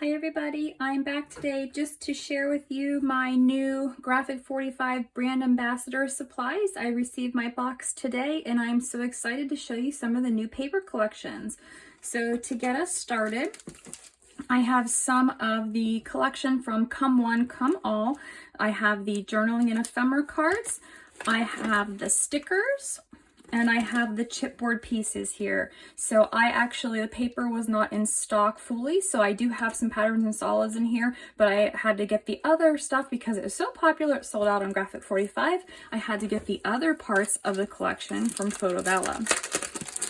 Hi everybody, I'm back today just to share with you my new Graphic 45 brand ambassador supplies. I received my box today and I'm so excited to show you some of the new paper collections. So to get us started, I have some of the collection from Come One, Come All. I have the journaling and ephemera cards. I have the stickers. And I have the chipboard pieces here. So the paper was not in stock fully, so I do have some patterns and solids in here, but I had to get the other stuff because it was so popular, it sold out on Graphic 45. I had to get the other parts of the collection from Photobella.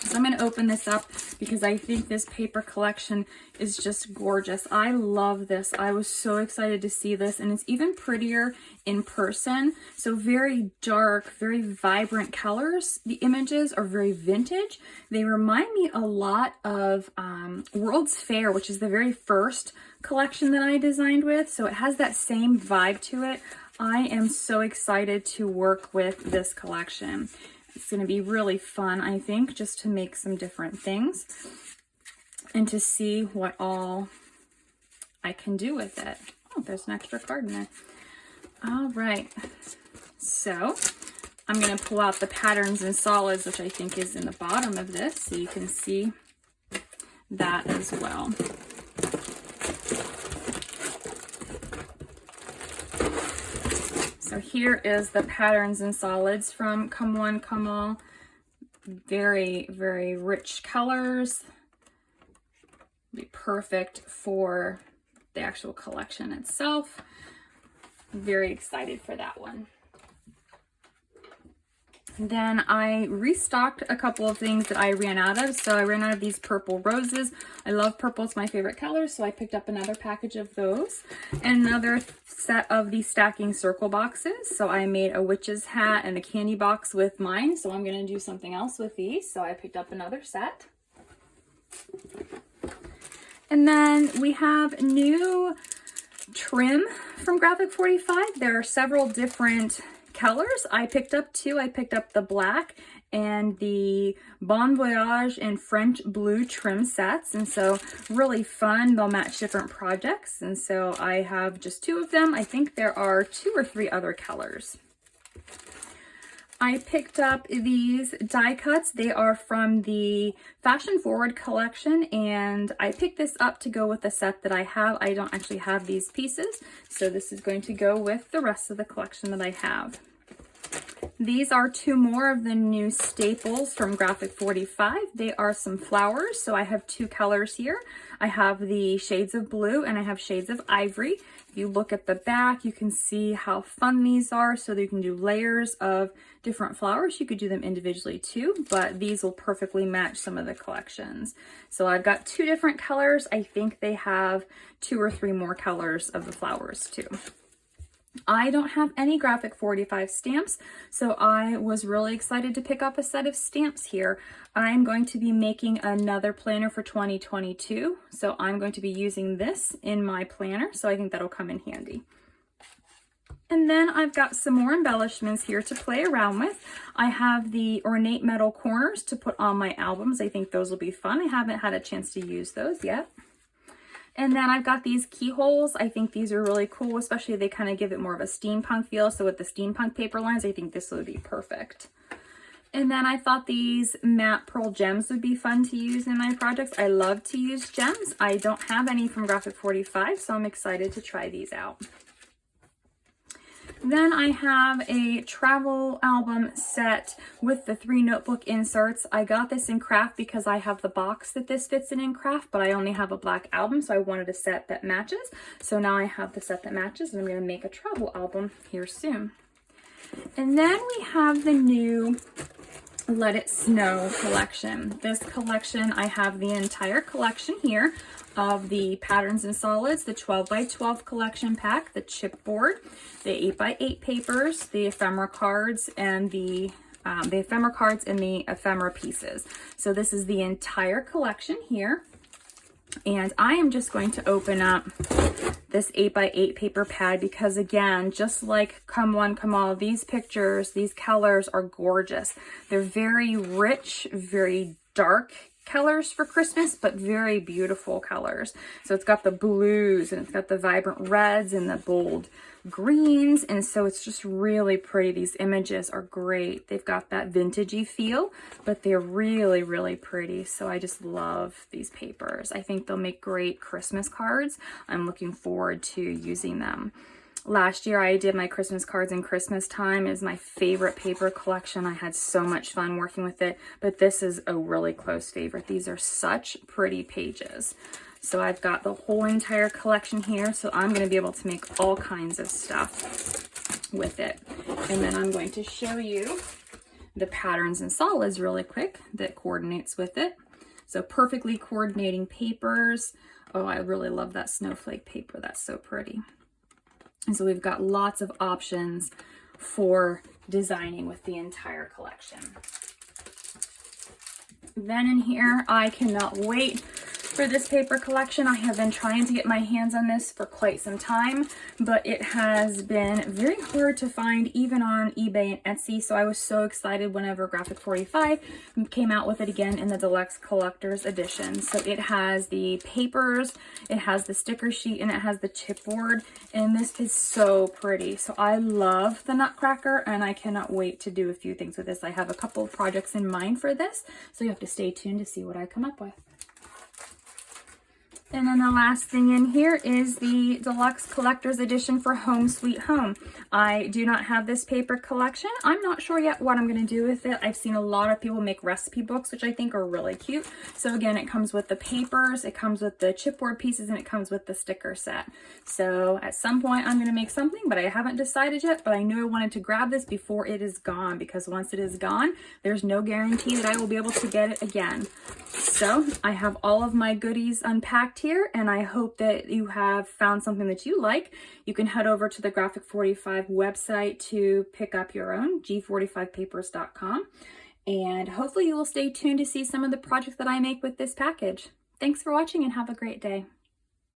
So I'm going to open this up because I think this paper collection is just gorgeous. I love this. I was so excited to see this, and it's even prettier in person. So very dark, very vibrant colors. The images are very vintage. They remind me a lot of World's Fair, which is the very first collection that I designed with. So it has that same vibe to it. I am so excited to work with this collection. It's going to be really fun, I think, just to make some different things and to see what all I can do with it. Oh, there's an extra card in there. All right, so I'm going to pull out the patterns and solids, which I think is in the bottom of this, so you can see that as well. So here is the patterns and solids from Come One, Come All. Very, very rich colors. Be perfect for the actual collection itself. Very excited for that one. Then I restocked a couple of things that I ran out of. So I ran out of these purple roses. I love purple, it's my favorite color, so I picked up another package of those. And another set of the stacking circle boxes. So I made a witch's hat and a candy box with mine, so I'm going to do something else with these. So I picked up another set. And then we have new trim from Graphic 45. There are several different colors. I picked up two. I picked up the black and the Bon Voyage and French blue trim sets, and so really fun. They'll match different projects, and so I have just two of them. I think there are 2 or 3 other colors. I picked up these die cuts. They are from the Fashion Forward collection, and I picked this up to go with the set that I have. I don't actually have these pieces, so this is going to go with the rest of the collection that I have. These are 2 more of the new staples from Graphic 45. They are some flowers, so I have 2 colors here. I have the shades of blue and I have shades of ivory. If you look at the back, you can see how fun these are, so that you can do layers of different flowers. You could do them individually too, but these will perfectly match some of the collections. So I've got 2 different colors. I think they have 2 or 3 more colors of the flowers too. I don't have any Graphic 45 stamps, so I was really excited to pick up a set of stamps here. I'm going to be making another planner for 2022, so I'm going to be using this in my planner, so I think that'll come in handy. And then I've got some more embellishments here to play around with. I have the ornate metal corners to put on my albums. I think those will be fun. I haven't had a chance to use those yet. And then I've got these keyholes. I think these are really cool, especially they kind of give it more of a steampunk feel. So with the steampunk paper lines, I think this would be perfect. And then I thought these matte pearl gems would be fun to use in my projects. I love to use gems. I don't have any from Graphic 45, so I'm excited to try these out. Then I have a travel album set with the 3 notebook inserts. I got this in craft because I have the box that this fits in craft, but I only have a black album, so I wanted a set that matches. So now I have the set that matches, and I'm going to make a travel album here soon. And then we have the new Let It Snow collection. This collection, I have the entire collection here of the patterns and solids, the 12x12 collection pack, the chipboard, the 8x8 papers, the ephemera cards, and the ephemera pieces. So this is the entire collection here. And I am just going to open up this 8x8 paper pad because, again, just like Come One, Come All, these pictures, these colors are gorgeous. They're very rich, very dark colors for Christmas, but very beautiful colors. So it's got the blues and it's got the vibrant reds and the bold greens, and so it's just really pretty. These images are great. They've got that vintagey feel, but they're really, really pretty. So I just love these papers. I think they'll make great Christmas cards. I'm looking forward to using them. Last year I did my Christmas cards in Christmas time. It is my favorite paper collection. I had so much fun working with it, but this is a really close favorite. These are such pretty pages. So I've got the whole entire collection here, so I'm going to be able to make all kinds of stuff with it. And then I'm going to show you the patterns and solids really quick that coordinates with it. So perfectly coordinating papers. Oh, I really love that snowflake paper. That's so pretty. And so we've got lots of options for designing with the entire collection. Then in here, I cannot wait for this paper collection. I have been trying to get my hands on this for quite some time, but it has been very hard to find even on eBay and Etsy. So I was so excited whenever Graphic 45 came out with it again in the Deluxe Collector's Edition. So it has the papers, it has the sticker sheet, and it has the chipboard, and this is so pretty. So I love the Nutcracker, and I cannot wait to do a few things with this. I have a couple of projects in mind for this, so you have to stay tuned to see what I come up with. And then the last thing in here is the Deluxe Collector's Edition for Home Sweet Home. I do not have this paper collection. I'm not sure yet what I'm going to do with it. I've seen a lot of people make recipe books, which I think are really cute. So again, it comes with the papers, it comes with the chipboard pieces, and it comes with the sticker set. So at some point I'm going to make something, but I haven't decided yet. But I knew I wanted to grab this before it is gone, because once it is gone, there's no guarantee that I will be able to get it again. So I have all of my goodies unpacked here, and I hope that you have found something that you like. You can head over to the Graphic 45 website to pick up your own, g45papers.com, and hopefully you will stay tuned to see some of the projects that I make with this package. Thanks for watching and have a great day.